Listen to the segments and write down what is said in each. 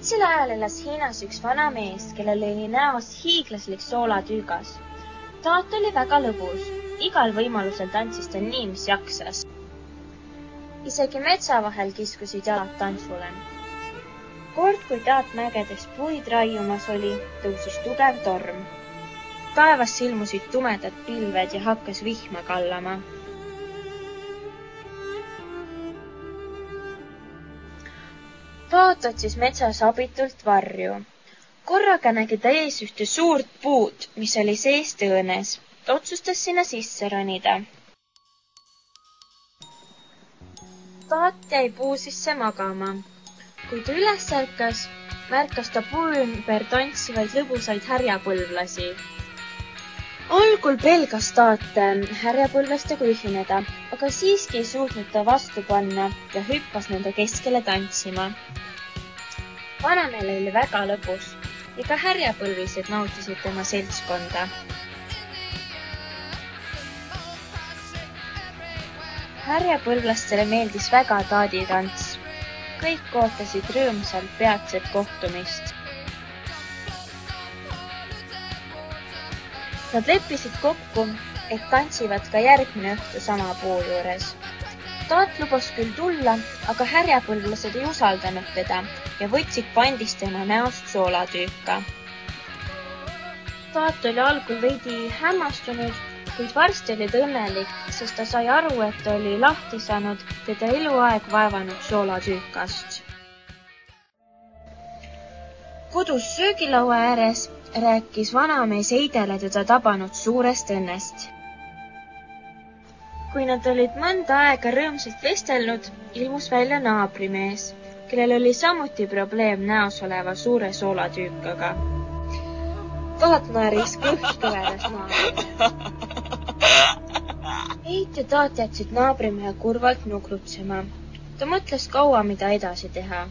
Võtsil ajal elas Hiinas üks vana mees, kellel oli näos hiiglaslik soolatüügas. Taat oli väga lõbus. Igal võimalusel tantsis ta nii, mis jaksas. Isegi metsa vahel kiskusid jalad tantsule. Kord, kui Taat mägedest puid raiumas oli, tõusis tugev torm. Taevas ilmusid tumedad pilved ja hakkas vihma kallama. Taat otsis metsas abitult varju. Korraga nägi ta ees ühte suurt puud, mis oli seest õõnes. Ta otsustas sinna sisse ronida. Taat jäi puu sisse magama. Kui ta üles ärkas, märkas ta puu ümber tantsivaid lõbusaid härjapõlvlasi. Algul pelgas Taat härjapõlvlastega ühineda, aga siiski ei suutnud ta vastu panna ja hüppas nende keskele tantsima. Vanamehel oli väga lõbus ja ka härjapõlvised nautisid tema seltskonda. Härjapõlvlastele meeldis väga Taadi tants. Kõik ootasid rõõmsalt peatset kohtumist. Nad leppisid kokku, et tantsivad ka järgmine õhtu sama puu juures. Taat lubas küll tulla, aga härjapõlvlased ei usaldanud teda ja võtsid pandist tema näost soolatüüka. Taat oli algul veidi hämmastunud, kuid varsti oli ta õnnelik, sest ta sai aru, et ta oli lahti saanud teda eluaeg vaevanud soolatüükast. Kodus söögilaua ääres rääkis vanamees Heidele teda tabanud suurest õnnest. Kui nad olid mõnda aega rõõmsalt vestelnud, ilmus välja naabrimees, kellel oli samuti probleem näos oleva suure soolatüükaga. Taat naeris kõht kõveras naabrit. Heit ja Taat jätsid naabrimehe kurvalt nukrutsema. Ta mõtles kaua, mida edasi teha.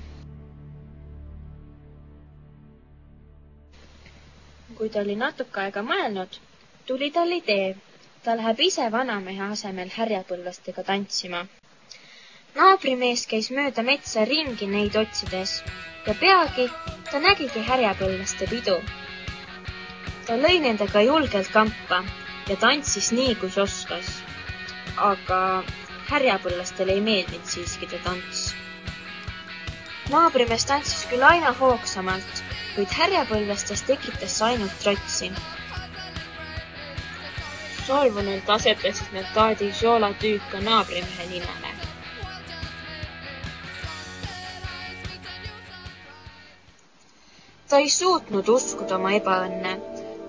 Kui ta oli natuke aega mõelnud, tuli tal idee. Ta läheb ise vanamehe asemel härjapõlvastega tantsima. Naabrimees käis mööda metsa ringi neid otsides ja peagi ta nägigi härjapõlvaste pidu. Ta lõi nendega julgelt kampa ja tantsis nii, kus oskas. Aga härjapõlvastele ei meeldinud siiski ta tants. Naabrimees tantsis küll aina hoogsamalt, kuid härjapõlvastest tekitas ainult trotsi. Solvunult asetasid nad Taadi soolatüüka naabrimehe ninale. Ta ei suutnud uskuda oma ebaõnne.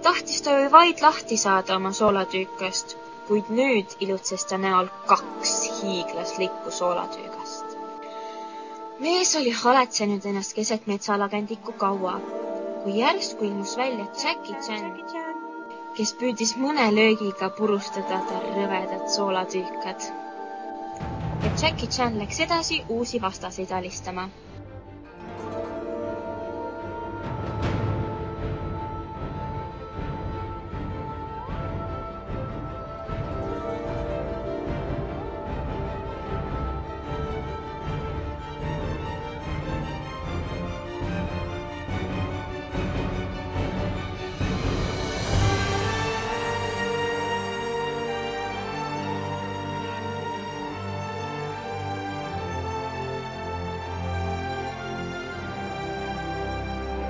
Tahtis ta ju vaid lahti saada oma soolatüükast, kuid nüüd ilutses ta näol 2 hiiglaslikku soolatüükast. Mees oli haletsenud ennast keset metsalagendikku kaua, kui järsku ilmus välja Jackie Chan, kes püüdis mõne löögiga purustada ta rõvedad soolatüükad. Ja Jackie Chan läks edasi uusi vastaseid alistama.